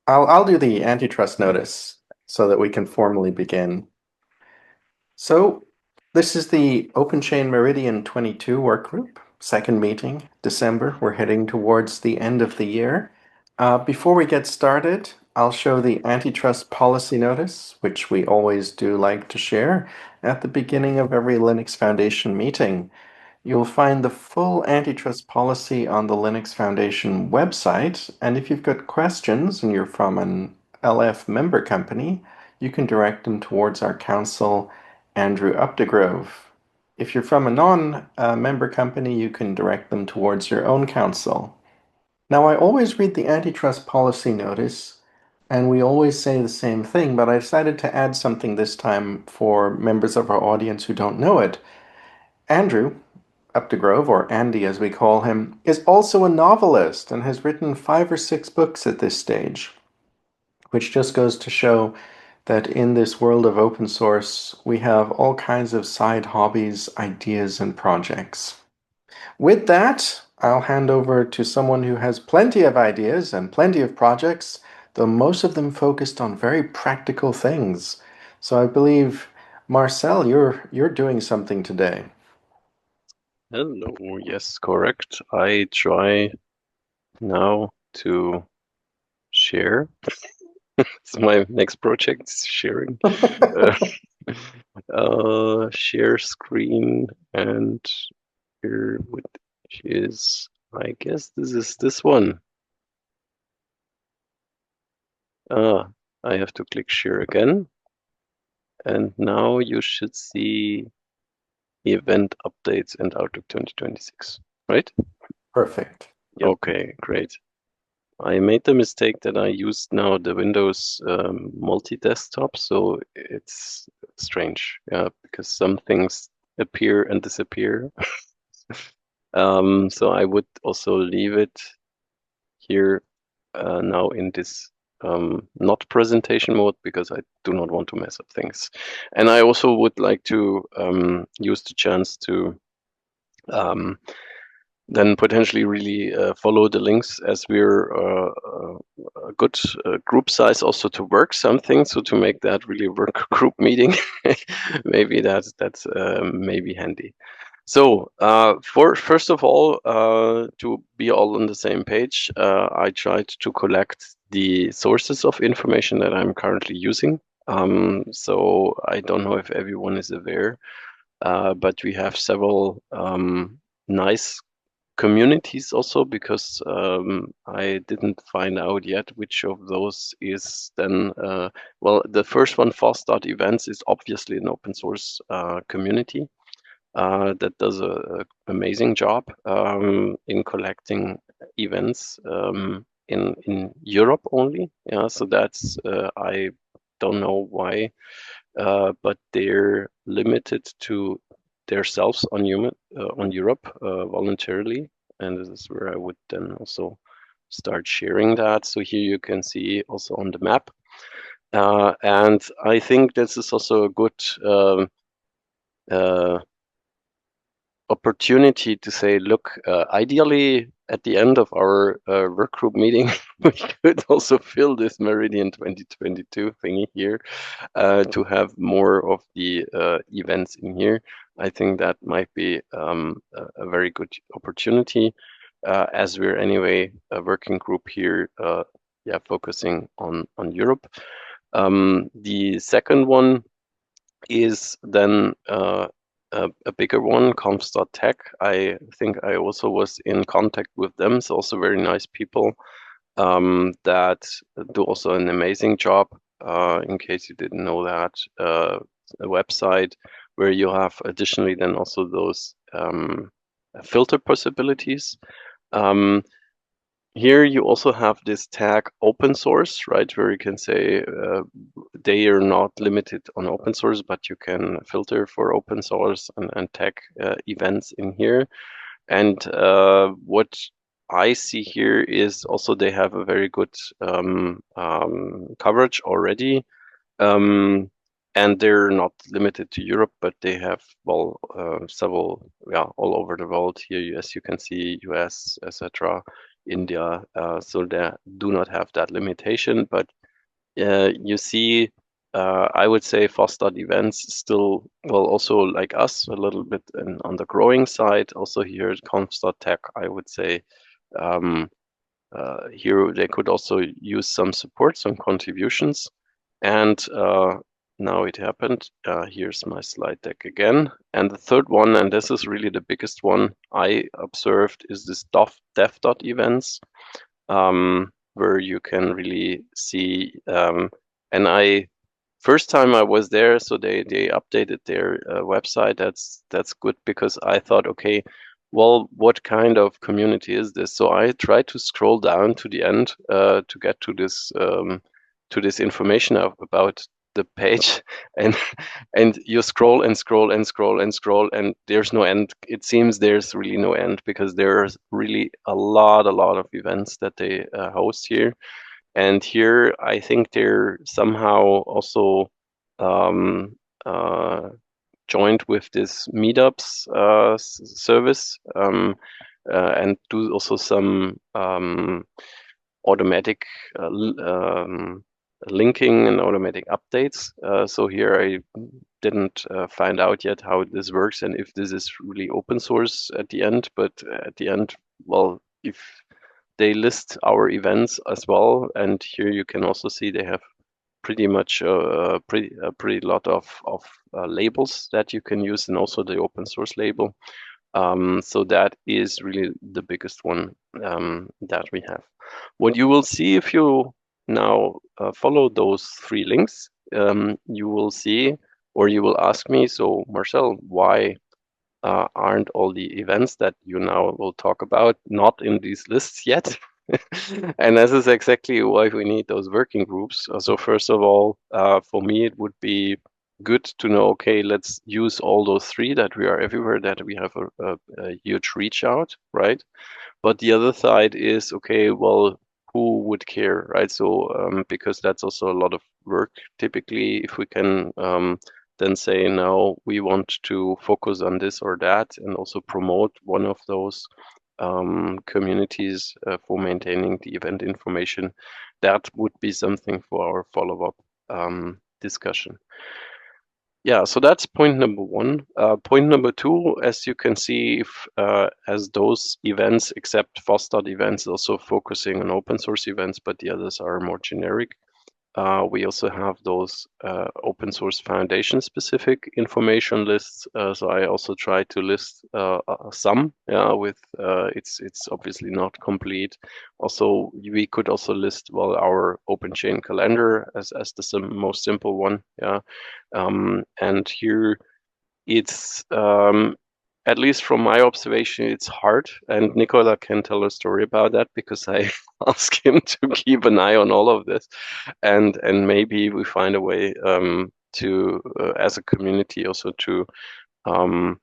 I'll do the antitrust notice so that we can formally begin. So this is the OpenChain Meridian 22 workgroup, second meeting, December. We're heading towards the end of the year. Before we get started, I'll show the antitrust policy notice, which we always do like to share at the beginning of every Linux Foundation meeting. You'll find the full antitrust policy on the Linux Foundation website, and if you've got questions and you're from an LF member company, you can direct them towards our counsel, Andrew Updegrove. If you're from a non-member company, you can direct them towards your own counsel. Now, I always read the antitrust policy notice, and we always say the same thing, but I decided to add something this time for members of our audience who don't know it. Andrew, Updegrove, or Andy as we call him, is also a novelist and has written 5 or 6 books at this stage, which just goes to show that in this world of open source, we have all kinds of side hobbies, ideas, and projects. With that, I'll hand over to someone who has plenty of ideas and plenty of projects, though most of them focused on very practical things. So I believe, Marcel, you're doing something today. Hello, yes, correct. I try now to share. It's my next project, is sharing. Uh, share screen and here which is, I guess this is this one. Ah, I have to click share again. And now you should see event updates and Outlook 2026, right? Perfect. Yep. Okay, great. I made the mistake that I used now the Windows multi-desktop, so it's strange, yeah, because some things appear and disappear. So I would also leave it here now in this not presentation mode because I do not want to mess up things. And I also would like to use the chance to um, then potentially really follow the links as we're a good group size also to work something. So to make that really work group meeting, maybe that's maybe handy. So for first of all, to be all on the same page, I tried to collect the sources of information that I'm currently using. So I don't know if everyone is aware, but we have several nice communities also because I didn't find out yet which of those is then well, the first one, Events, is obviously an open source community that does a amazing job in collecting events in Europe only. Yeah, so that's I don't know why, but they're limited to themselves on Europe voluntarily, and this is where I would then also start sharing that. So here you can see also on the map, and I think this is also a good uh, opportunity to say, look, ideally at the end of our work group meeting, we could also fill this Meridian 2022 thingy here to have more of the events in here. I think that might be a very good opportunity as we're anyway a working group here, yeah, focusing on Europe. The second one is then a bigger one, Comps.tech. I think I also was in contact with them. It's also very nice people that do also an amazing job. In case you didn't know that, a website where you have additionally then also those filter possibilities. Um, Here you also have this tag open source, right? Where you can say they are not limited on open source, but you can filter for open source and tag events in here. And what I see here is also they have a very good coverage already. Um, and they're not limited to Europe, but they have, well, several, yeah, all over the world here, as you can see, US, etc., India, so they do not have that limitation. But you see, I would say FOSS events still, well, also like us, a little bit on the growing side. Also here at conf.tech, I would say um, here they could also use some support, some contributions. And now it happened. Here's my slide deck again. And the third one, and this is really the biggest one I observed, is this dev events, where you can really see. And first time I was there, so they updated their website. That's good because I thought, okay, well, what kind of community is this? So I tried to scroll down to the end to get to this information about the page, and and you scroll and scroll and scroll and scroll, and there's no end. It seems there's really no end because there's really a lot of events that they host here. And here, I think they're somehow also um, uh, joined with this meetups service, and do also some automatic linking and automatic updates. So here I didn't find out yet how this works and if this is really open source at the end. But at the end, well, if they list our events as well, and here you can also see they have pretty much a pretty lot of labels that you can use, and also the open source label. So that is really the biggest one that we have. What you will see if you now follow those three links, you will see, or you will ask me, so Marcel, why aren't all the events that you now will talk about not in these lists yet? And this is exactly why we need those working groups. So first of all, for me, it would be good to know, okay, let's use all those three, that we are everywhere, that we have a huge reach out, right? But the other side is, okay, well, who would care, right? So because that's also a lot of work. Typically, if we can then say, no, we want to focus on this or that, and also promote one of those communities for maintaining the event information, that would be something for our follow-up discussion. Yeah, so that's point number one. Point number two, as you can see, if as those events, except FOSS events, also focusing on open source events, but the others are more generic. We also have those open source foundation specific information lists. So I also try to list some. With it's obviously not complete. Also, we could also list, well, our OpenChain calendar as the most simple one. Yeah, and here it's at least from my observation, it's hard. And Nicola can tell a story about that because I ask him to keep an eye on all of this, and maybe we find a way to, as a community, also to um,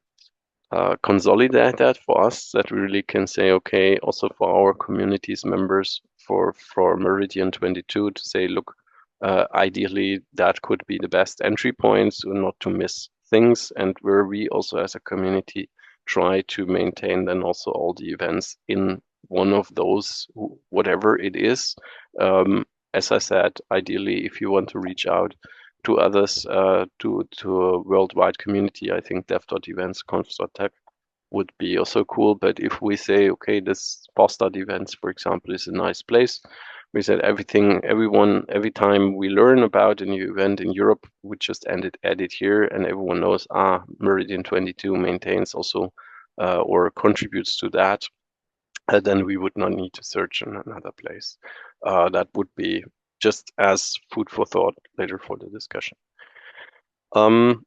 consolidate that for us, that we really can say, okay, also for our communities members, for Meridian 22, to say, look, ideally that could be the best entry points, so not to miss things, and where we also as a community try to maintain then also all the events in one of those, whatever it is. As I said, ideally, if you want to reach out to others, to a worldwide community, I think dev.events, conf.tech would be also cool. But if we say, okay, this Bostad events, for example, is a nice place, we said everyone, every time we learn about a new event in Europe, we just add it here, and everyone knows, Meridian 22 maintains also or contributes to that. Then we would not need to search in another place. That would be just as food for thought later for the discussion. And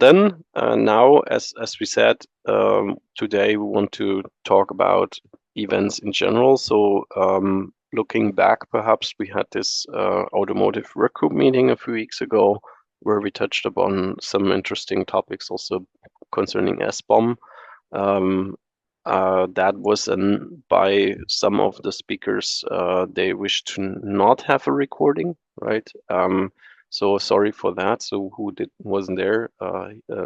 then now, as we said, today we want to talk about events in general. So looking back, perhaps we had this automotive work group meeting a few weeks ago where we touched upon some interesting topics also concerning SBOM. That was by some of the speakers, they wished to not have a recording, right? So sorry for that. So who wasn't there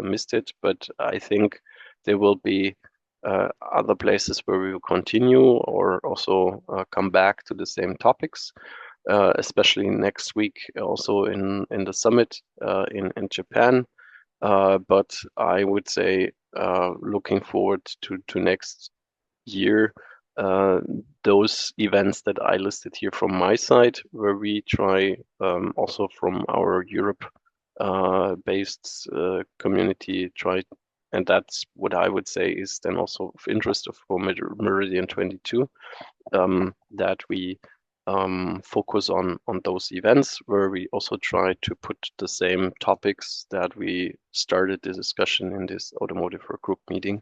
missed it, but I think there will be other places where we will continue or also come back to the same topics, especially next week, also in the summit in Japan. But I would say looking forward to next year, uh, those events that I listed here from my side, where we try also from our Europe based community try, and that's what I would say is then also of interest for Meridian 22, that we focus on those events where we also try to put the same topics that we started the discussion in this automotive work group meeting,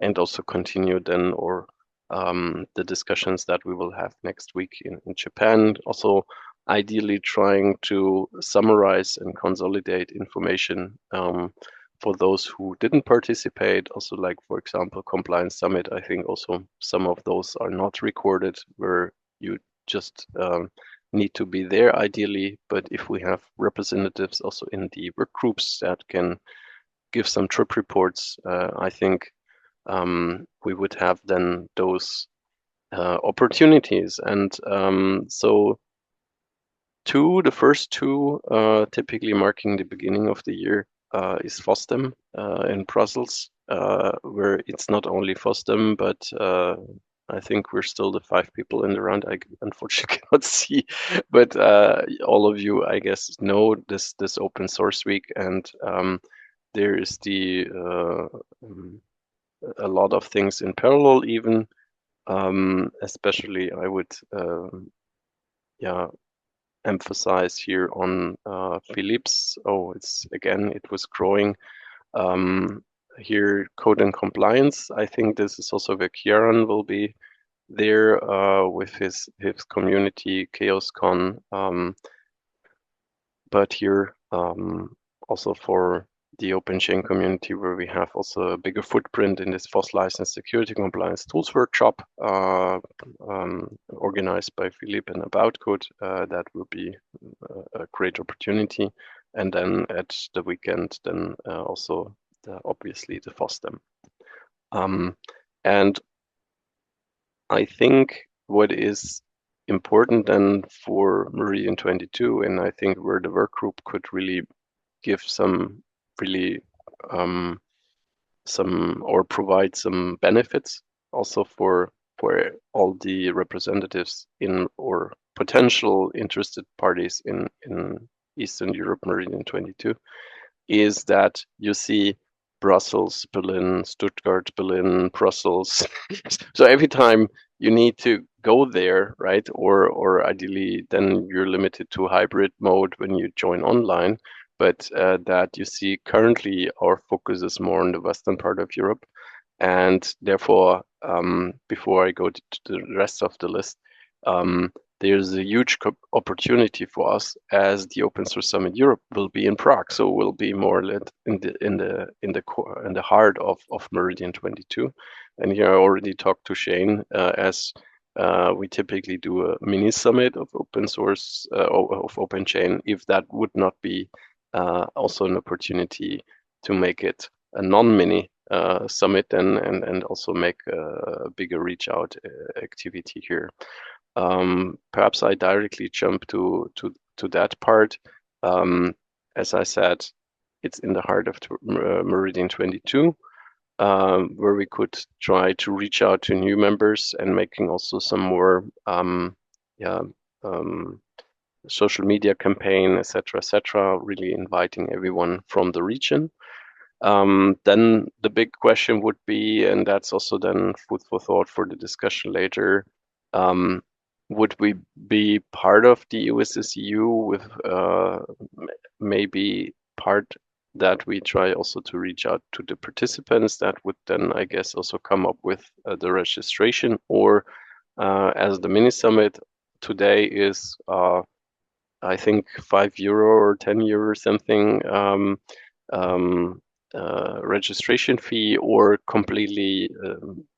and also continue then or the discussions that we will have next week in Japan. Also, ideally trying to summarize and consolidate information for those who didn't participate. Also, like for example, Compliance Summit. I think also some of those are not recorded, where you just need to be there ideally. But if we have representatives also in the work groups that can give some trip reports, I think we would have then those opportunities. And so the first two, typically marking the beginning of the year, is FOSDEM in Brussels, where it's not only FOSDEM, but I think we're still the 5 people in the round. I unfortunately cannot see, but all of you, I guess, know this open source week, and there is a lot of things in parallel even. Especially I would yeah emphasize here on Philippe's. Oh, it was growing. Here, code and compliance. I think this is also where Kieran will be there with his community ChaosCon. But here also for the OpenChain community, where we have also a bigger footprint in this FOSS license security compliance tools workshop organized by Philippe and About Code. That will be a great opportunity. And then at the weekend, then also obviously the FOSDEM. And I think what is important then for Meridian 22, and I think where the work group could really give some really some or provide some benefits also for all the representatives in or potential interested parties in Eastern Europe Meridian 22, is that you see Brussels, Berlin, Stuttgart, Berlin, Brussels. So every time you need to go there, right? Or ideally, then you're limited to hybrid mode when you join online. But that you see currently, our focus is more on the western part of Europe, and therefore, before I go to the rest of the list, there's a huge opportunity for us as the Open Source Summit Europe will be in Prague, so we'll be more lit in the heart of Meridian 22. And here I already talked to Shane as we typically do a mini summit of open source of OpenChain. If that would not be also an opportunity to make it a non-mini summit and also make a bigger reach out activity here. Perhaps I directly jump to that part. As I said, it's in the heart of Meridian 22, where we could try to reach out to new members and making also some more yeah, social media campaign, etc., really inviting everyone from the region. Then the big question would be, and that's also then food for thought for the discussion later, would we be part of the USSEU with maybe part that we try also to reach out to the participants that would then, I guess, also come up with the registration, or as the mini summit today is, I think €5 or €10 or something registration fee, or completely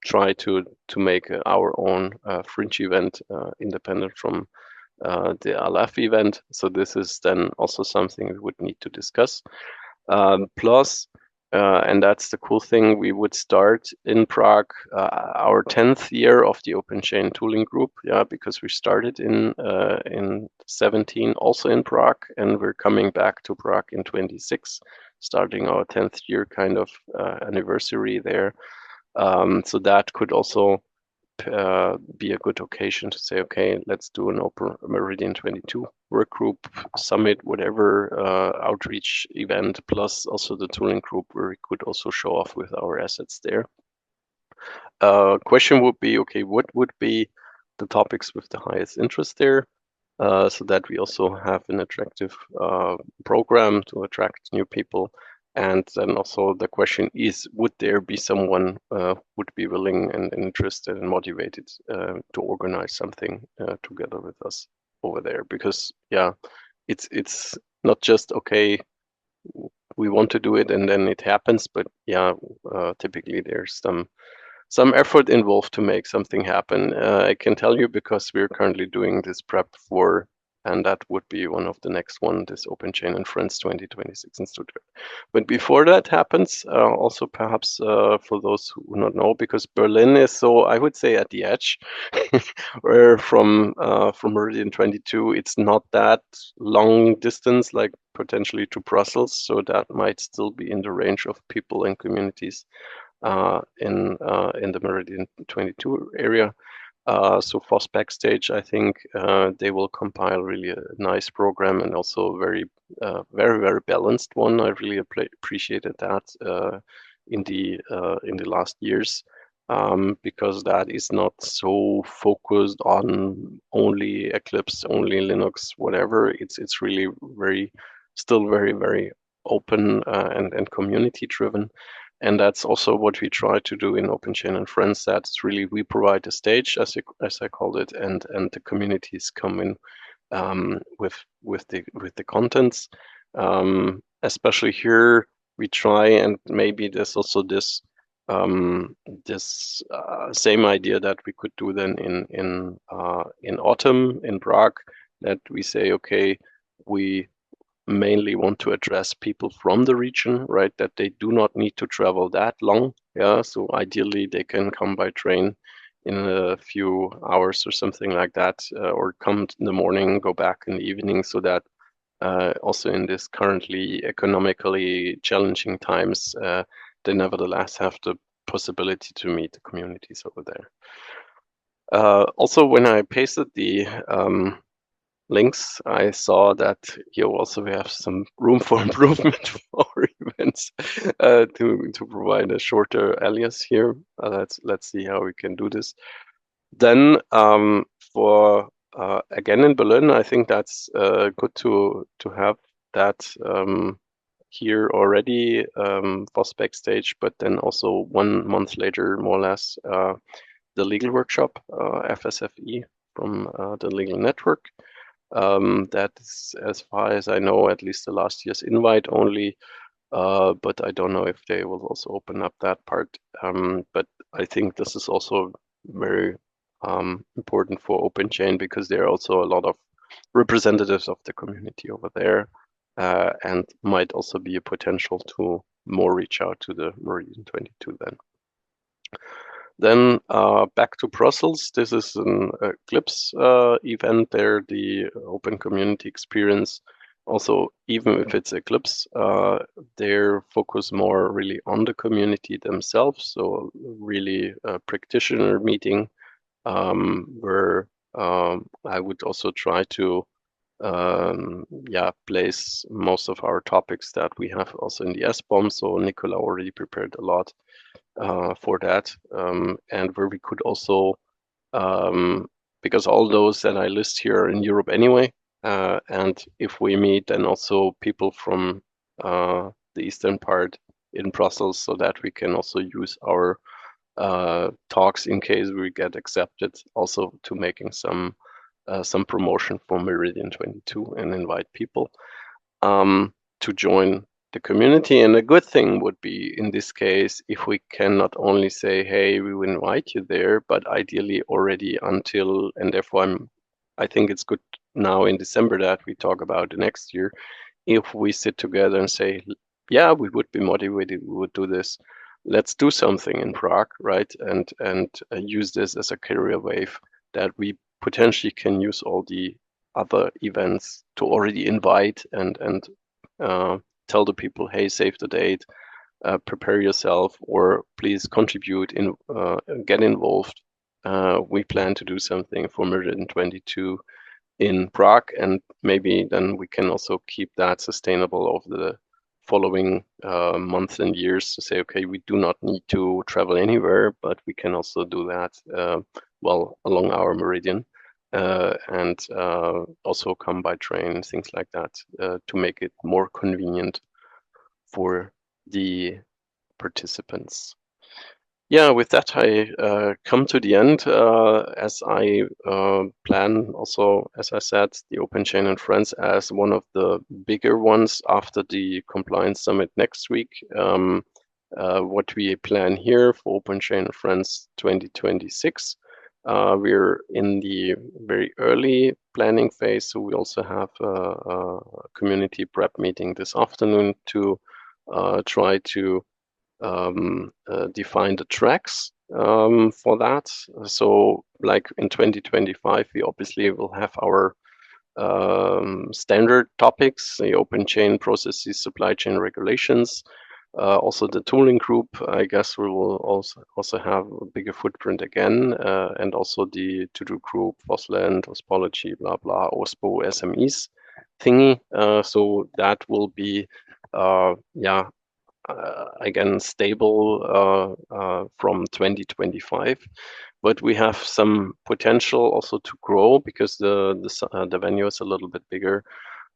try to make our own fringe event independent from the LF event. So this is then also something we would need to discuss. Plus, And that's the cool thing. We would start in Prague, our 10th year of the OpenChain tooling group. Yeah, because we started in 17, also in Prague, and we're coming back to Prague in 26, starting our 10th year kind of anniversary there. So that could also be a good occasion to say, okay, let's do an Open Meridian 22 work group, summit, whatever outreach event, plus also the tooling group where we could also show off with our assets there. Question would be, okay, what would be the topics with the highest interest there? So that we also have an attractive program to attract new people. And then also the question is, would there be someone would be willing and interested and motivated to organize something together with us over there? Because yeah, it's not just okay, we want to do it and then it happens, but yeah, typically there's some effort involved to make something happen. I can tell you because we're currently doing this prep for, and that would be one of the next one, this OpenChain and Friends 2026 in Stuttgart. But before that happens, also perhaps for those who do not know, because Berlin is so, I would say, at the edge, where from Meridian 22, it's not that long distance, like potentially to Brussels, so that might still be in the range of people and communities in the Meridian 22 area. So for Backstage, I think they will compile really a nice program and also very balanced one. I really appreciated that in the last years. Because that is not so focused on only Eclipse, only Linux, whatever. It's really still very open and community driven. And that's also what we try to do in OpenChain and Friends. That's really we provide a stage, as I called it, and the communities come in with the contents. Especially here, we try, and maybe there's also this same idea that we could do then in autumn in Prague, that we say, okay, we mainly want to address people from the region, right? That they do not need to travel that long. Yeah, so ideally they can come by train in a few hours or something like that, or come in the morning, go back in the evening, so that also in this currently economically challenging times, they nevertheless have the possibility to meet the communities over there. Also, when I pasted the links, I saw that you also have some room for improvement for our events to provide a shorter alias here. Let's see how we can do this. Then for again in Berlin, I think that's good to have that here already for Backstage, but then also 1 month later, more or less, the legal workshop, FSFE from the legal network. That is, as far as I know, at least the last year's invite only, but I don't know if they will also open up that part. But I think this is also very important for OpenChain, because there are also a lot of representatives of the community over there, and might also be a potential to more reach out to the Meridian 22 then. Then back to Brussels. This is an Eclipse event there, the open community experience. Also, even if it's Eclipse, they're focused more really on the community themselves. So really a practitioner meeting where I would also try to place most of our topics that we have also in the SBOM. So Nicola already prepared a lot for that, and where we could also, because all those that I list here are in Europe anyway, and if we meet then also people from the eastern part in Brussels, so that we can also use our talks in case we get accepted, also to making some promotion for Meridian 22 and invite people to join the community. And a good thing would be in this case if we can not only say, hey, we will invite you there, but ideally already until, and therefore I think it's good now in December that we talk about the next year, if we sit together and say, yeah, we would be motivated, we would do this. Let's do something in Prague, right? And use this as a career wave that we potentially can use all the other events to already invite and uh, tell the people, hey, save the date, prepare yourself, or please contribute in, get involved. We plan to do something for Meridian 22 in Prague, and maybe then we can also keep that sustainable over the following months and years to say, okay, we do not need to travel anywhere, but we can also do that well along our meridian. And also come by train, things like that, to make it more convenient for the participants. Yeah, with that, I come to the end. As I plan also, as I said, the OpenChain and Friends as one of the bigger ones after the Compliance Summit next week. What we plan here for OpenChain and Friends 2026. We're in the very early planning phase, so we also have a community prep meeting this afternoon to try to define the tracks for that. So like in 2025, we obviously will have our standard topics, the open chain processes, supply chain regulations. Also the tooling group, I guess we will also have a bigger footprint again, and also the to-do group, Fosland, Ospology, blah, blah, OSPO, SMEs thingy. So that will be, yeah, again stable from 2025, but we have some potential also to grow because the venue is a little bit bigger,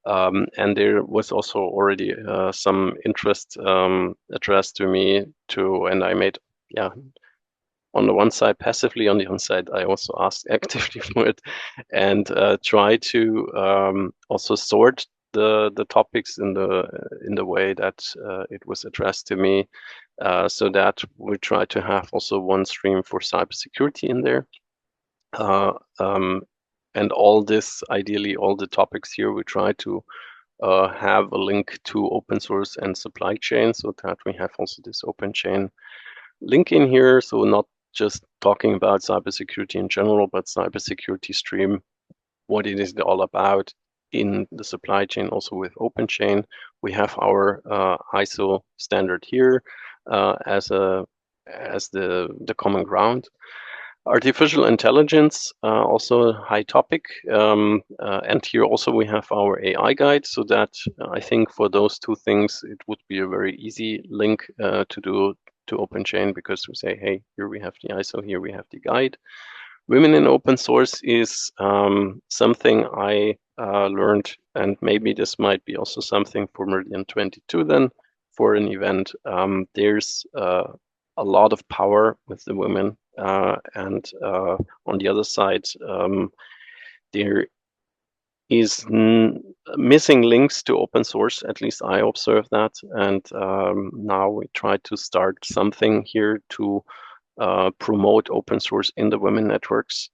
and there was also already some interest addressed to me to, and I made, yeah, on the one side passively, on the other side I also asked actively for it, and try to also sort the topics in the way that it was addressed to me, so that we try to have also one stream for cybersecurity in there. Uh, um, and all this, ideally, all the topics here, we try to have a link to open source and supply chain, so that we have also this open chain link in here. So not just talking about cybersecurity in general, but cybersecurity stream, what it is all about in the supply chain, also with OpenChain. We have our ISO standard here as the common ground. Artificial intelligence, also a high topic. And here also we have our AI guide, so that I think for those two things, it would be a very easy link to do to OpenChain, because we say, hey, here we have the ISO, here we have the guide. Women in open source is something I learned, and maybe this might be also something for Meridian 22 then, for an event. There's a lot of power with the women, and on the other side, there is missing links to open source. At least I observe that, and now we try to start something here to promote open source in the women networks,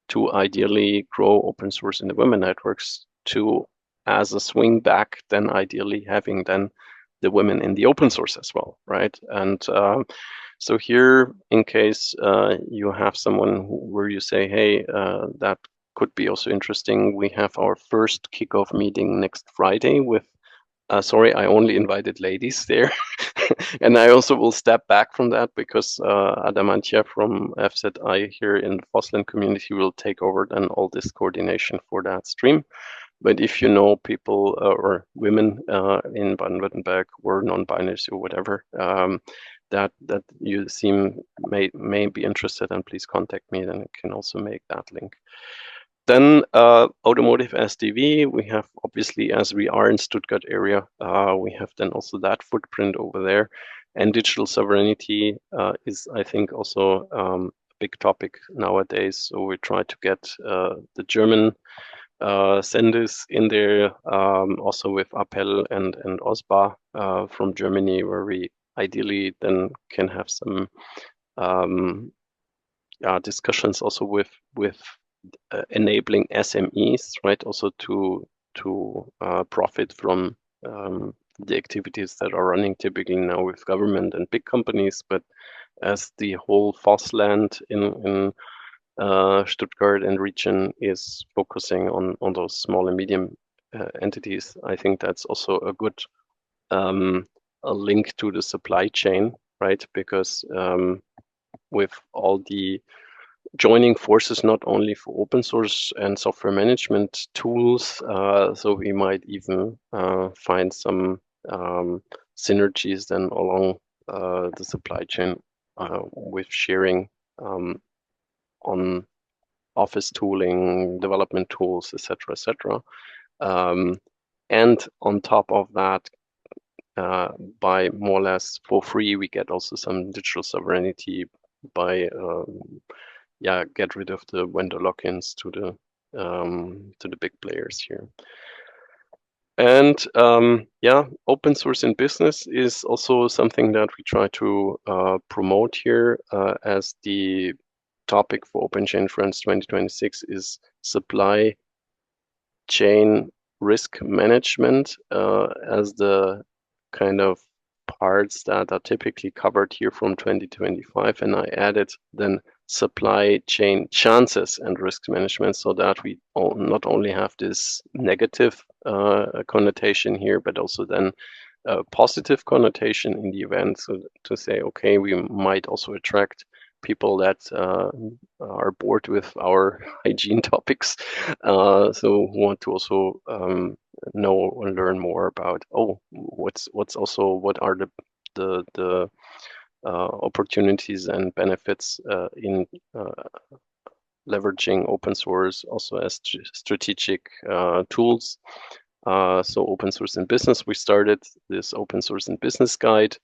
to ideally grow open source in the women networks, to, as a swing back, then ideally having then the women in the open source as well, right? And so here, in case you have someone where you say, hey, that could be also interesting, we have our first kickoff meeting next Friday with, sorry, I only invited ladies there. And I also will step back from that because Adamantia from FZI here in the Fosland community will take over then all this coordination for that stream. But if you know people or women in Baden-Württemberg or non-binaries or whatever, that you seem may be interested, and please contact me, then I can also make that link. Then automotive SDV, we have obviously, as we are in Stuttgart area, we have then also that footprint over there. And digital sovereignty is, I think, also a big topic nowadays. So we try to get the German senders in there, also with Appel and OSBA from Germany, where we ideally then can have some discussions also with enabling SMEs, right? Also to profit from the activities that are running typically now with government and big companies, but as the whole FOSS land in Stuttgart and region is focusing on those small and medium entities, I think that's also a good a link to the supply chain, right? Because with all the joining forces, not only for open source and software management tools, so we might even find some synergies then along the supply chain with sharing on office tooling, development tools, etc., etc. And on top of that, by more or less for free, we get also some digital sovereignty by get rid of the vendor lock-ins to the big players here. And open source in business is also something that we try to promote here as the topic for OpenChain Friends 2026 is supply chain risk management as the kind of parts that are typically covered here from 2025. And I added then supply chain chances and risk management so that we not only have this negative connotation here, but also then a positive connotation in the event. So to say, okay, we might also attract people that are bored with our hygiene topics, so want to also know and learn more about what are the opportunities and benefits in leveraging open source also as strategic tools. So open source in business, we started this open source in business guide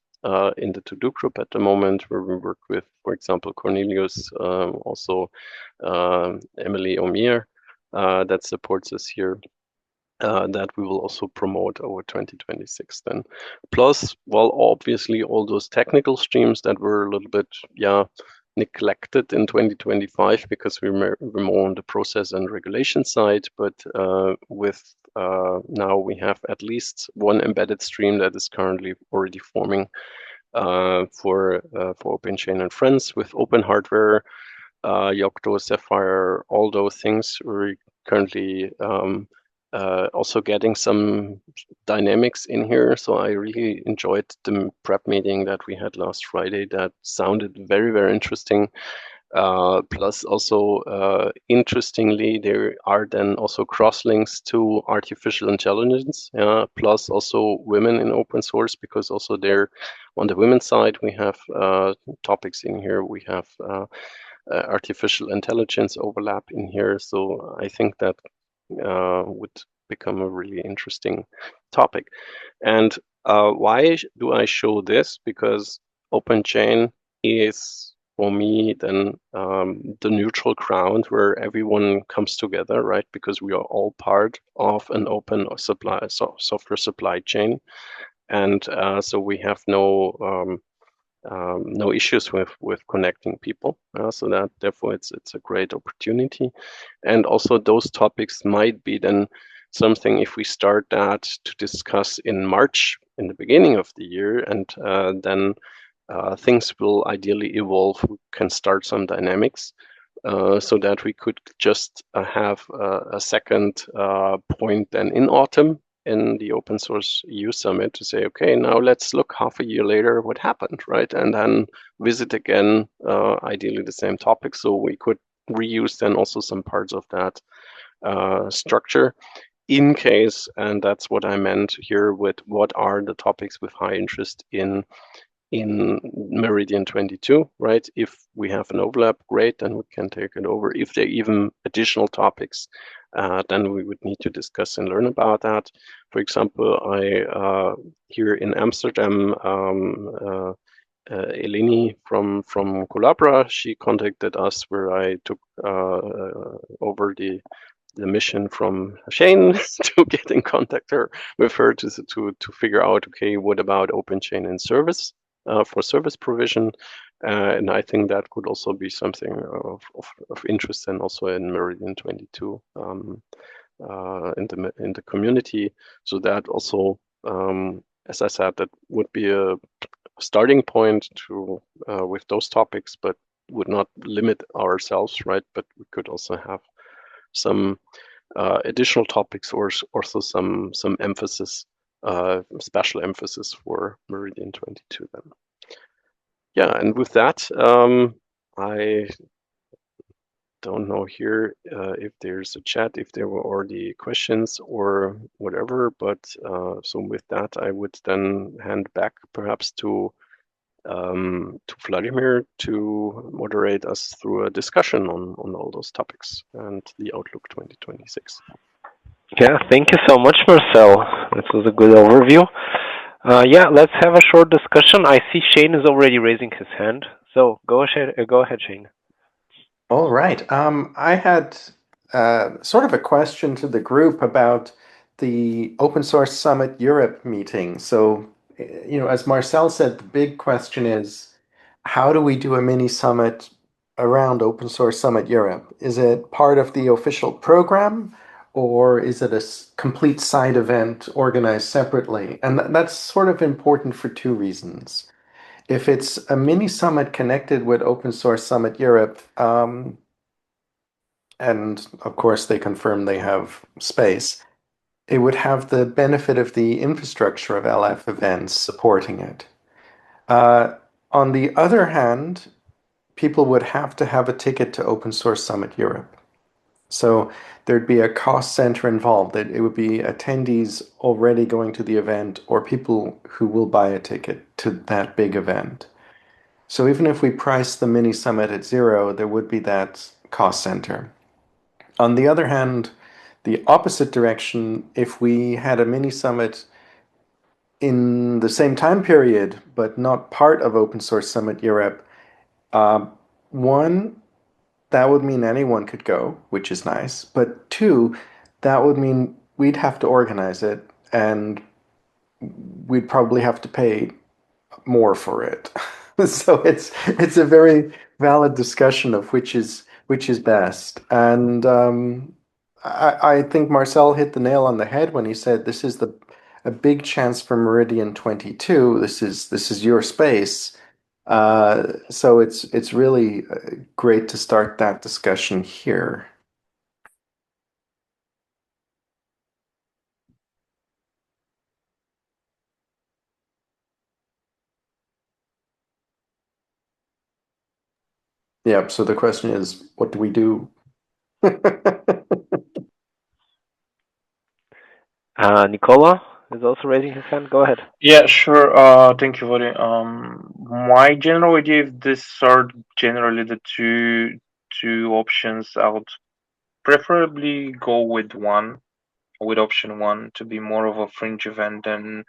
in the to-do group at the moment, where we work with, for example, Cornelius, also Emily Omir, that supports us here. That we will also promote over 2026 then. Plus, well, obviously all those technical streams that were a little bit, neglected in 2025 because we're more on the process and regulation side, but with now we have at least one embedded stream that is currently already forming for OpenChain and Friends with open hardware, Yocto, Sapphire, all those things. We're currently also getting some dynamics in here. So I really enjoyed the prep meeting that we had last Friday. That sounded very, very interesting. Plus also interestingly, there are then also cross links to artificial intelligence, plus also women in open source, because also there on the women's side, we have topics in here. We have artificial intelligence overlap in here. So I think that would become a really interesting topic. And why do I show this? Because OpenChain is, for me, then the neutral ground where everyone comes together, right? Because we are all part of an open software supply chain. And so we have no issues with connecting people. So that therefore it's a great opportunity. And also those topics might be then something if we start that to discuss in March, in the beginning of the year, and then things will ideally evolve. We can start some dynamics so that we could just have a second point then in autumn in the open source EU summit to say, okay, now let's look half a year later what happened, right? And then visit again, ideally the same topic. So we could reuse then also some parts of that structure in case, and that's what I meant here with what are the topics with high interest in Meridian 22, right? If we have an overlap, great, then we can take it over. If there are even additional topics, then we would need to discuss and learn about that. For example, I here in Amsterdam, Eleni from Collabra, she contacted us where I took over the mission from Shane to get in contact with her to figure out, okay, what about OpenChain and service for service provision? And I think that could also be something of interest and also in Meridian 22 in the community. So that also as I said, that would be a starting point to with those topics, but would not limit ourselves, right? But we could also have some additional topics or also some emphasis, special emphasis for Meridian 22 then. Yeah, and with that, I don't know here if there's a chat, if there were already questions or whatever, but so with that, I would then hand back perhaps to Vladimir to moderate us through a discussion on all those topics and the Outlook 2026. Yeah, thank you so much, Marcel. This was a good overview. Yeah, let's have a short discussion. I see Shane is already raising his hand, so go ahead, Shane. All right. I had sort of a question to the group about the Open Source Summit Europe meeting. So, as Marcel said, the big question is, how do we do a mini summit around Open Source Summit Europe? Is it part of the official program, or is it a complete side event organized separately? And that's sort of important for two reasons. If it's a mini summit connected with Open Source Summit Europe, and of course they confirm they have space, it would have the benefit of the infrastructure of LF events supporting it. Uh, on the other hand, people would have to have a ticket to Open Source Summit Europe. So there'd be a cost center involved. It would be attendees already going to the event or people who will buy a ticket to that big event. So even if we price the mini summit at zero, there would be that cost center. On the other hand, the opposite direction, if we had a mini summit in the same time period, but not part of Open Source Summit Europe, uh, one, that would mean anyone could go, which is nice. But two, that would mean we'd have to organize it and we'd probably have to pay more for it. So it's a very valid discussion of which is best. And I think Marcel hit the nail on the head when he said this is a big chance for Meridian 22. This is your space. So it's really great to start that discussion here. Yeah, so the question is, what do we do? Nicola is also raising his hand. Go ahead. Yeah, sure. Thank you, Vodi. My general idea, if these are generally the two options, I would preferably go with option one to be more of a fringe event and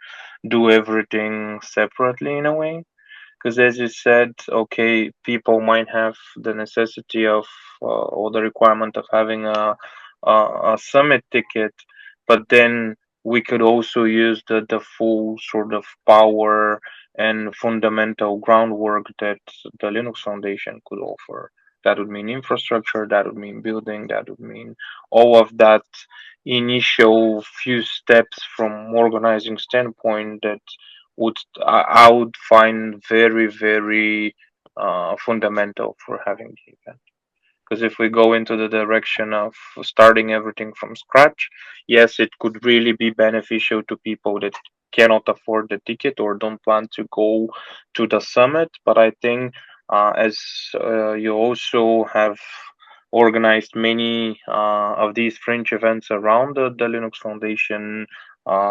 do everything separately in a way. Because as you said, okay, people might have the necessity of or the requirement of having a summit ticket, but then we could also use the full sort of power and fundamental groundwork that the Linux Foundation could offer. That would mean infrastructure, that would mean building, that would mean all of that initial few steps from organizing standpoint that I would find very fundamental for having the event. Because if we go into the direction of starting everything from scratch, yes, it could really be beneficial to people that cannot afford the ticket or don't plan to go to the summit. But I think as you also have organized many of these fringe events around the Linux Foundation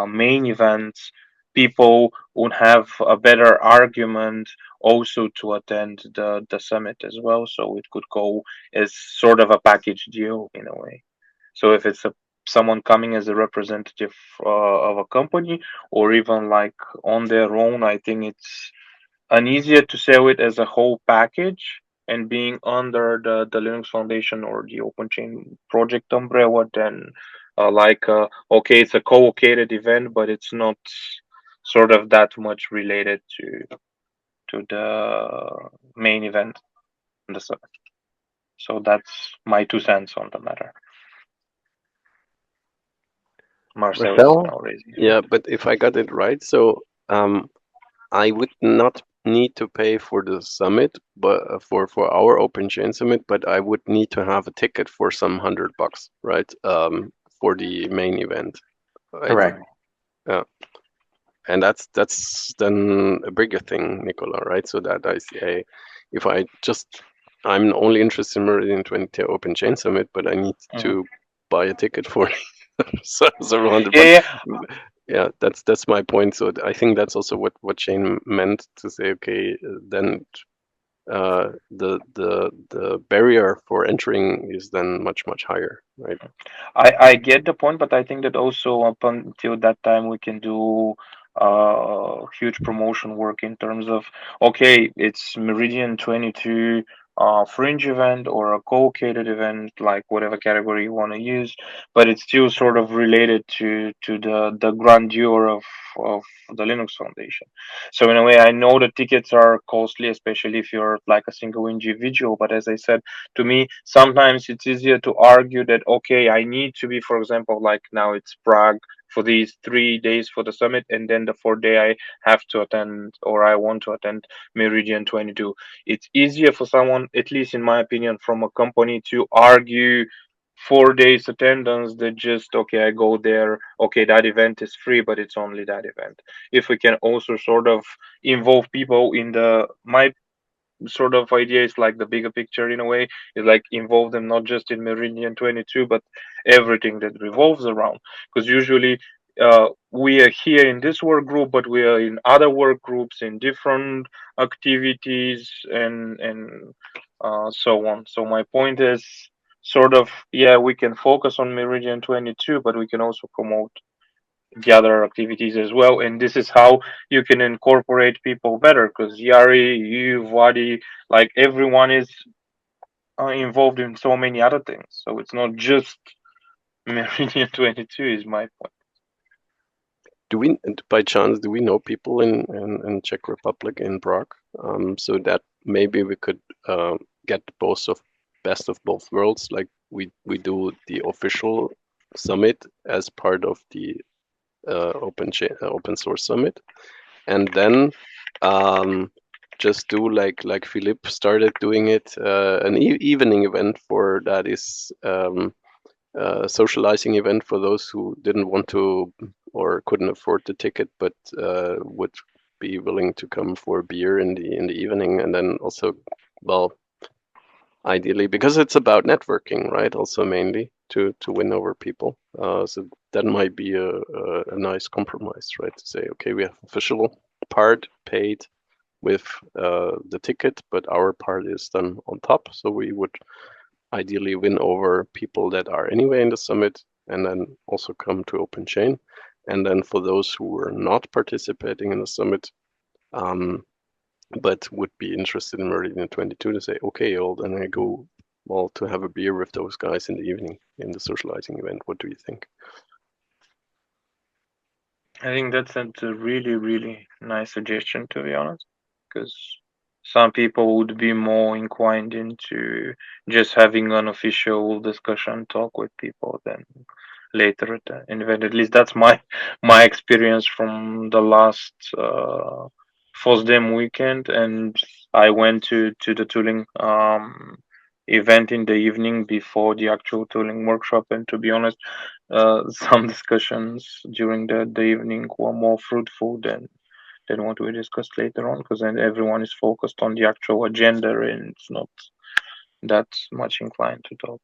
main events, people would have a better argument also to attend the summit as well. So it could go as sort of a package deal in a way. So if it's someone coming as a representative of a company or even like on their own, I think it's an easier to sell it as a whole package and being under the Linux Foundation or the OpenChain project umbrella than okay, it's a co-located event, but it's not sort of that much related to the main event on the summit. So that's my 2 cents on the matter. Marcel is Marcel? now raising his Yeah, hand. but if I got it right, so I would not need to pay for the summit, but for our OpenChain summit, but I would need to have a ticket for some $100, right? For the main event, right? Correct. Yeah. And that's then a bigger thing, Nicola, right? So that I say, if I'm only interested in Meridian 22 OpenChain Summit, but I need to buy a ticket for several hundred bucks. Yeah, Yeah, that's my point. So I think that's also what Shane meant to say. Okay, then the barrier for entering is then much higher, right? I get the point, but I think that also up until that time we can do huge promotion work in terms of, okay, it's Meridian 22 fringe event or a co-located event, like whatever category you want to use, but it's still sort of related to the grandeur of the Linux Foundation. So in a way, I know the tickets are costly, especially if you're like a single individual, but as I said, to me sometimes it's easier to argue that, okay, I need to be, for example, like now it's Prague for these 3 days for the summit, and then the fourth day I have to attend, or I want to attend Meridian 22. It's easier for someone, at least in my opinion, from a company to argue 4 days attendance that just, okay, I go there, okay, that event is free, but it's only that event. If we can also sort of involve people in the my sort of idea is like the bigger picture in a way, is like involve them not just in Meridian 22 but everything that revolves around, because usually we are here in this work group, but we are in other work groups in different activities and so on. So my point is sort of, yeah, we can focus on Meridian 22, but we can also promote the other activities as well. And this is how you can incorporate people better, because Yari, you, Vadi, like everyone is involved in so many other things. So it's not just Meridian 22 is my point. Do we, by chance, do we know people in Czech Republic, in Prague? So that maybe we could get best of both worlds. Like we do the official summit as part of the open source summit, and then just do like Philippe started doing it, an evening event for that is socializing event for those who didn't want to or couldn't afford the ticket, but would be willing to come for beer in the evening, and then also, well, ideally because it's about networking, right? Also mainly to win over people. So that might be a nice compromise, right? To say, okay, we have official part paid with the ticket, but our part is done on top. So we would ideally win over people that are anyway in the summit and then also come to OpenChain. And then for those who are not participating in the summit, but would be interested in Meridian 22, to say, okay, well, then I go, well, to have a beer with those guys in the evening in the socializing event. What do you think? I think that's a really, really nice suggestion, to be honest, because some people would be more inclined into just having an official discussion talk with people than later at the event. At least that's my experience from the last FOSDEM weekend, and I went to the tooling event in the evening before the actual tooling workshop, and to be honest, some discussions during the evening were more fruitful than what we discussed later on, because then everyone is focused on the actual agenda and it's not that much inclined to talk.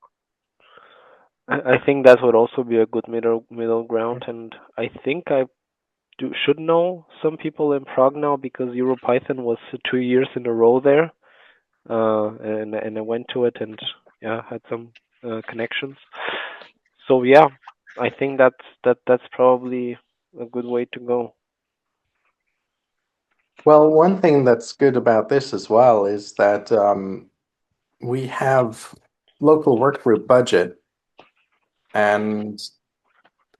I think that would also be a good middle ground, and I think I should know some people in Prague now because EuroPython was 2 years in a row there, and I went to it and yeah, had some connections. So yeah, I think that's probably a good way to go. Well, one thing that's good about this as well is that we have local work group budget. And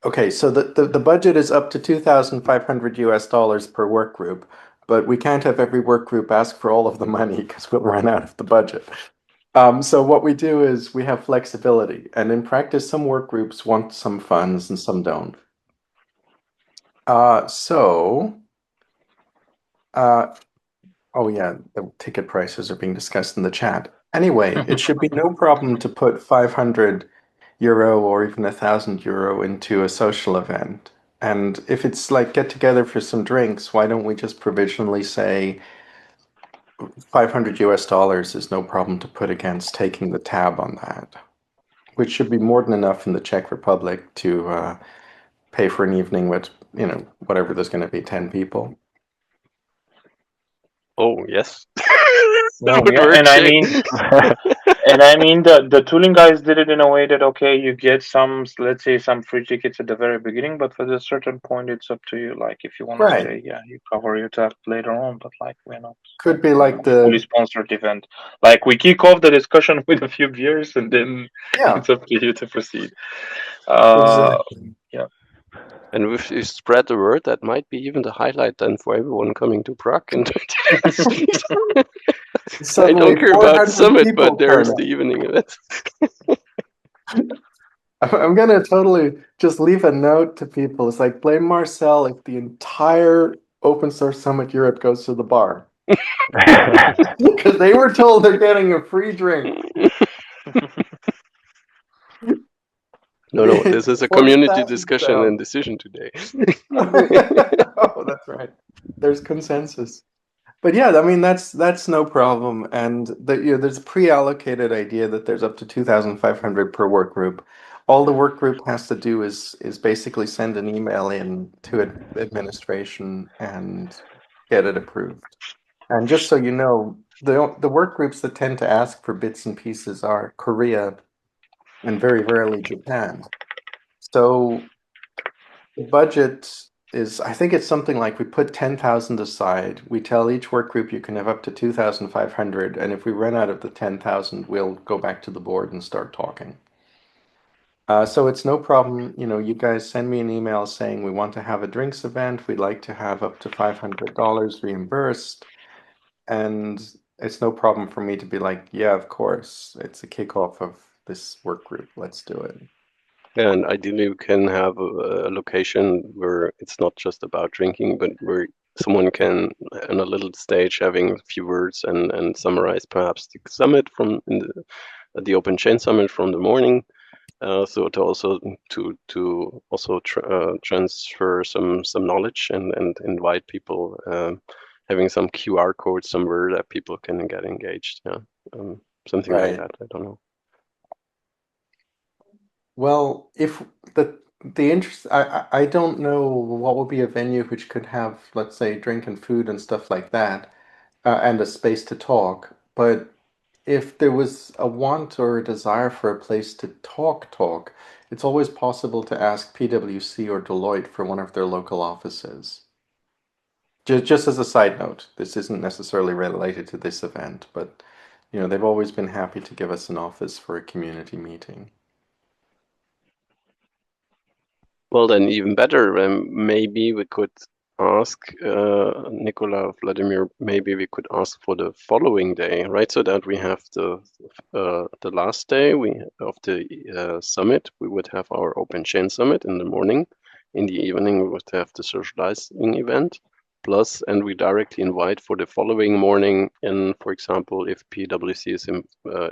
okay, so the budget is up to 2,500 US dollars per work group, but we can't have every work group ask for all of the money because we'll run out of the budget. So what we do is we have flexibility, and in practice, some work groups want some funds and some don't. So Oh yeah, the ticket prices are being discussed in the chat. Anyway, it should be no problem to put 500 euro or even €1,000 into a social event. And if it's like get together for some drinks, why don't we just provisionally say $500 is no problem to put against taking the tab on that, which should be more than enough in the Czech Republic to pay for an evening with, whatever there's going to be 10 people. Oh, yes. No, Would yeah, work, and I Jay. mean, the tooling guys did it in a way that okay, you get some, let's say, some free tickets at the very beginning, but for a certain point, it's up to you. Like if you want to Right. stay, yeah, you cover your tab later on. But like we're not Could be a like fully the, sponsored event. Like we kick off the discussion with a few beers, and then yeah, it's up to you to proceed. Uh, exactly. yeah. And if you spread the word, that might be even the highlight then for everyone coming to Prague. And I Suddenly don't care about 400 the summit, people but there's turn the up. evening event. I'm gonna totally just leave a note to people. It's like blame Marcel if the entire Open Source Summit Europe goes to the bar. Because they were told they're getting a free drink. No, this is a Force community that discussion down. and decision today. Oh, that's right. There's consensus. But yeah, I mean that's no problem. And there's a pre-allocated idea that there's up to 2,500 per work group. All the work group has to do is basically send an email in to administration and get it approved. And just so you know, the work groups that tend to ask for bits and pieces are Korea and very rarely Japan. So the budget is, I think it's something like we put 10,000 aside. We tell each work group you can have up to 2,500, and if we run out of the 10,000, we'll go back to the board and start talking. So it's no problem. You guys send me an email saying we want to have a drinks event. We'd like to have up to $500 reimbursed. And it's no problem for me to be like, yeah, of course, it's a kickoff of this work group. Let's do it. And ideally, we can have a location where it's not just about drinking, but where someone can, on a little stage, having a few words and summarize perhaps the summit from the OpenChain summit from the morning. So to also transfer some knowledge and invite people, having some QR code somewhere that people can get engaged. Yeah, something like Right. that. I don't know. Well, if the interest, I don't know what would be a venue which could have, let's say, drink and food and stuff like that, and a space to talk. But if there was a want or a desire for a place to talk, it's always possible to ask PwC or Deloitte for one of their local offices. Just as a side note, this isn't necessarily related to this event, but they've always been happy to give us an office for a community meeting. Well, then even better. Maybe we could ask Nicola, Vladimir. Maybe we could ask for the following day, right? So that we have the last day of the summit. We would have our OpenChain summit in the morning. In the evening, we would have the socializing event. Plus, and we directly invite for the following morning. And for example, if PwC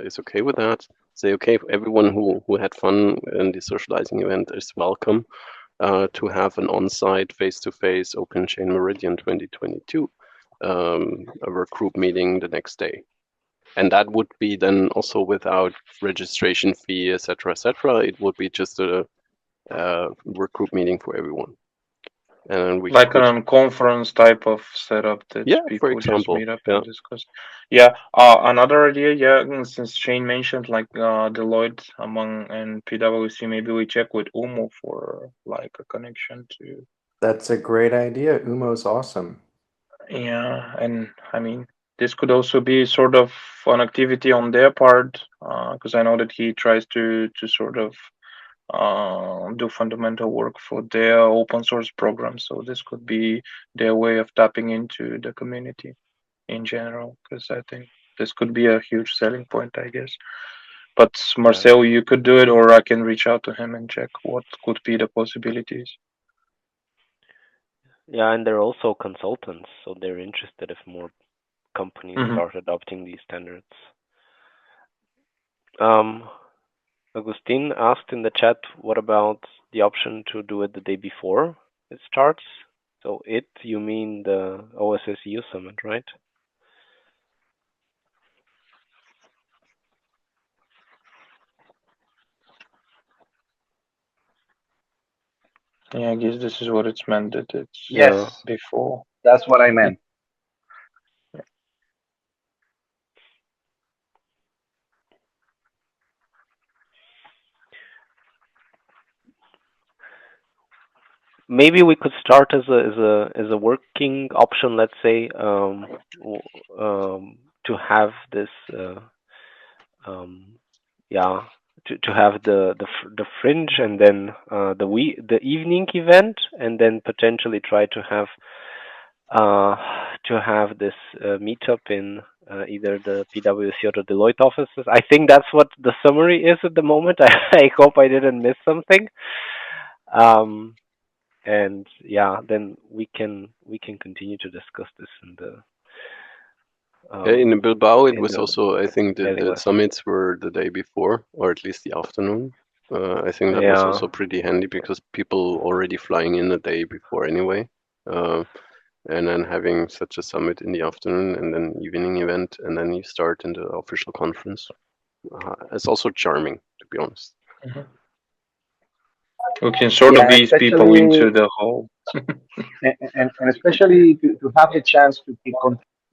is okay with that, say okay, everyone who had fun in the socializing event is welcome to have an on-site face-to-face OpenChain Meridian 2022 a work group meeting the next day. And that would be then also without registration fee, etc., etc. It would be just a work group meeting for everyone. And we Like could, a conference type of setup that yeah, for people just example, meet up yeah. and discuss. Yeah, another idea, yeah, since Shane mentioned like Deloitte and PwC, maybe we check with Umo for like a connection to. That's a great idea. Umo's awesome. Yeah, and I mean, this could also be sort of an activity on their part, because I know that he tries to sort of do fundamental work for their open source program. So this could be their way of tapping into the community in general, because I think this could be a huge selling point, I guess. But Marcel, you could do it, or I can reach out to him and check what could be the possibilities. Yeah, and they're also consultants, so they're interested if more companies start adopting these standards. Agustin asked in the chat, what about the option to do it the day before it starts? So you mean the OSSEU summit, right? Yeah, I guess this is what it's meant, that it's Yes, before. that's what I meant. Maybe we could start as a working option, let's say, to have this, yeah, to have the fringe, and then the evening event, and then potentially try to have this meetup in either the PwC or the Deloitte offices. I think that's what the summary is at the moment. I hope I didn't miss something. And yeah, then we can continue to discuss this in the in Bilbao, it in was the also, I think, mailing the list. summits were the day before, or at least the afternoon. I think that was also pretty handy because people already flying in the day before anyway. And then having such a summit in the afternoon and then evening event, and then you start in the official conference. It's also charming, to be honest. We can sort of ease people into the hall. And especially to have the chance to keep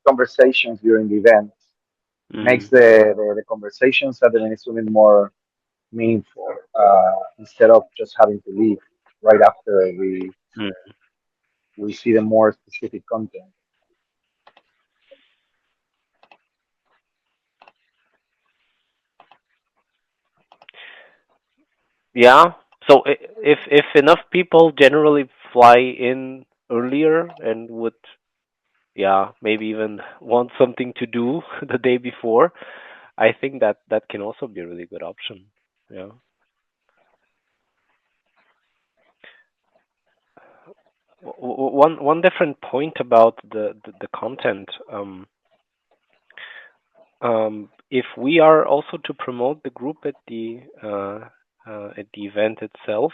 conversations during the event makes the conversations at the Minute more meaningful, instead of just having to leave right after we see the more specific content. Yeah. So if enough people generally fly in earlier and would, yeah, maybe even want something to do the day before, I think that can also be a really good option. Yeah. One different point about the content. If we are also to promote the group at the event itself,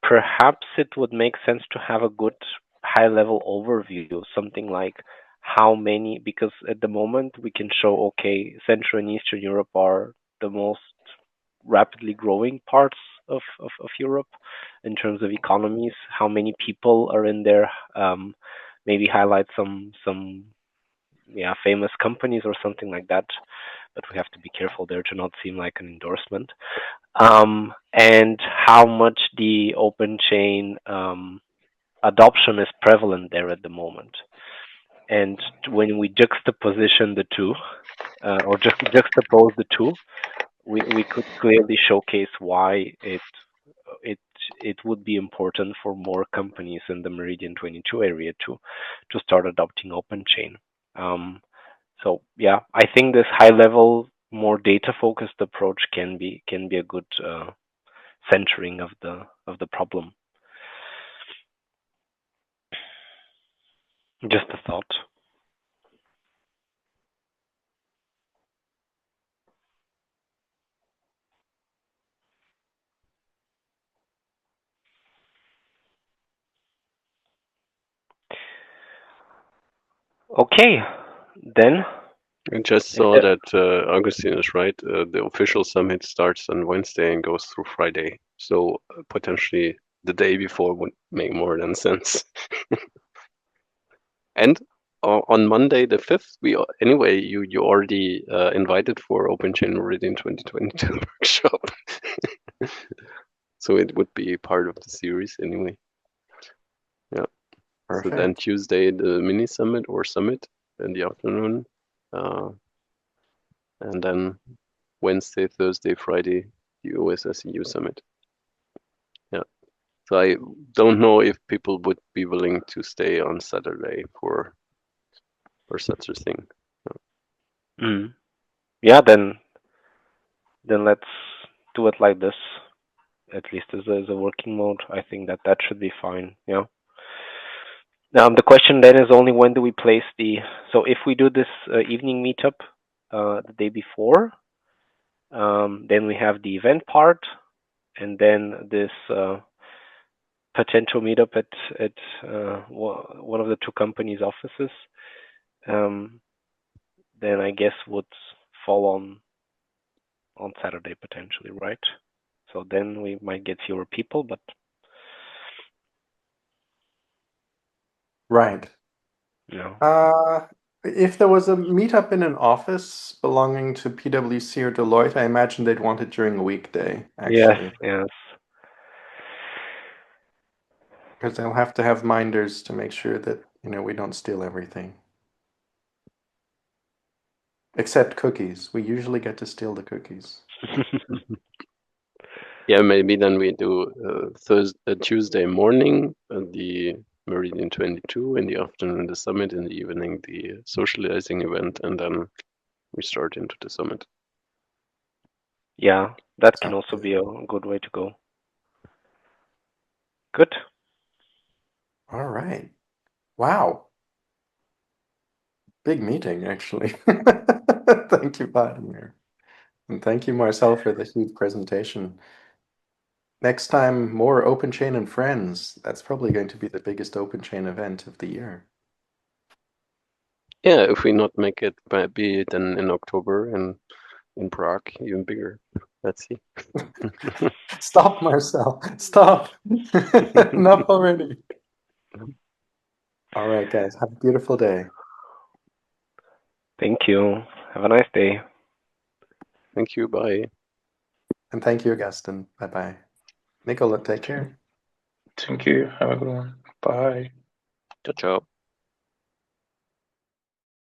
perhaps it would make sense to have a good high-level overview, something like how many, because at the moment we can show, okay, Central and Eastern Europe are the most rapidly growing parts of Europe in terms of economies, how many people are in there, maybe highlight some famous companies or something like that, but we have to be careful there to not seem like an endorsement. And how much the open chain adoption is prevalent there at the moment. And when we juxtaposition the two, or juxtapose the two, we could clearly showcase why it would be important for more companies in the Meridian 22 area to start adopting OpenChain. So yeah, I think this high level, more data focused approach can be a good centering of the problem. Just a thought. Okay, then. I just saw that Augustine is right. The official summit starts on Wednesday and goes through Friday. So potentially the day before would make more than sense. And on Monday the 5th, anyway, you already invited for OpenChain Meridian 2022 workshop. So it would be part of the series anyway. Yeah. Perfect. So then Tuesday, the mini summit or summit in the afternoon. And then Wednesday, Thursday, Friday, the OSSEU summit. Yeah. So I don't know if people would be willing to stay on Saturday for such a thing. Yeah, then let's do it like this. At least as a working mode, I think that should be fine. Yeah. The question then is only when do we place so if we do this evening meetup the day before, then we have the event part, and then this potential meetup at one of the two companies' offices. Then I guess would fall on Saturday potentially, right? So then we might get fewer people, but Right. no. If there was a meetup in an office belonging to PwC or Deloitte, I imagine they'd want it during a weekday, actually. Yes. Because they'll have to have minders to make sure that, we don't steal everything. Except cookies. We usually get to steal the cookies. Yeah, maybe then we do Tuesday morning the Meridian 22, in the afternoon the summit, in the evening the socializing event, and then we start into the summit. Yeah, that can Sounds also good. be a good way to go. Good. All right. Wow. Big meeting, actually. Thank you, Vladimir. And thank you, Marcel, for the huge presentation. Next time, more OpenChain and friends. That's probably going to be the biggest OpenChain event of the year. Yeah, if we not make it, be then in October and in Prague, even bigger. Let's see. Stop, Marcel. Stop. Enough already. All right, guys. Have a beautiful day. Thank you. Have a nice day. Thank you. Bye. And thank you, Augustin. Bye-bye. Nicola, take care. Thank you. Have a good one. Bye. Ciao, ciao.